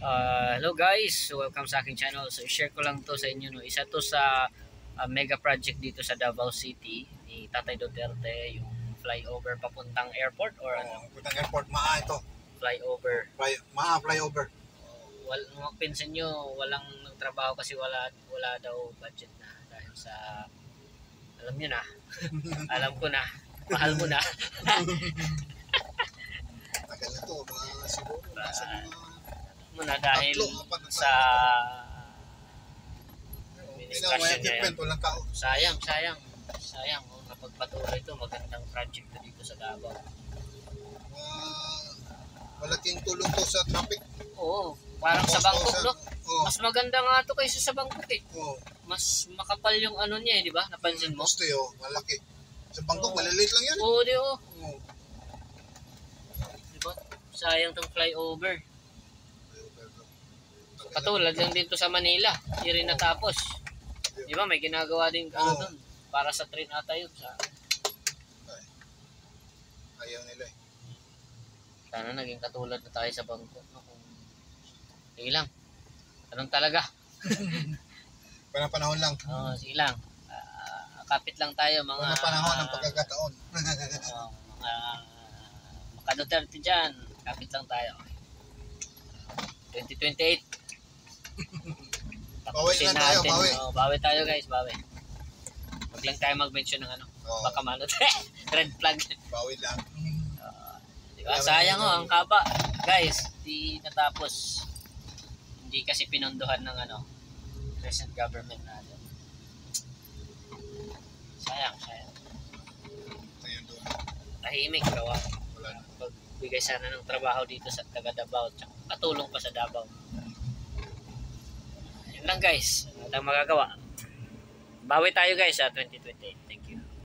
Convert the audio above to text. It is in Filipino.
Hello guys, so welcome sa aking channel. So i-share ko lang to sa inyo, no. Isa to sa mega project dito sa Davao City ni Tatay Duterte, yung flyover papuntang airport or ano? Papuntang airport, maa ito. Flyover. Flyover. Pinsan nyo, walang nagtrabaho kasi wala daw budget na dahil sa alam nyo na. Alam ko na. Mahal mo na. Tagal na to, mga siguro nasa muna dahil sa administrasyon niya yan. Sayang napagpatuloy ito, magandang project to dito sa Davao. Malaking tulong to sa traffic. Oo, parang sa Bangkok, no? Mas maganda nga to kaysa sa Bangkok eh. Mas makapal yung ano niya eh, di ba? Napansin mo? Gusto yun, malaki. Sa Bangkok, maliliit lang yan. Oo, di ba? Di ba? Sayang tong flyover. Katulad lang dito sa Manila, hindi rin natapos. Di ba may ginagawa din ano doon para sa train ata yun. Ayaw nila eh. Sana naging katulad na tayo sa Bangkok. Sige lang. Anong talaga? Panahon lang. Oo, sige lang. Kapit lang tayo mga... Panahon ng pagkakataon. Mga maka-Duterte dyan. Kapit lang tayo. 2028. Bawi lang tayo, bawi. Bawi tayo guys, bawi. Huwag lang tayo mag-mention ng ano. Baka manot. Red flag. Bawi lang. Diba? Sayang ang kaba. Guys, di natapos. Hindi kasi pinondohan ng ano, present government natin. Sayang. Tahimik gawa. Pagbigay sana ng trabaho dito sa taga Davao. Katulong pa sa Davao. Yan lang guys, walang magagawa. Bawi tayo guys sa 2028. Thank you.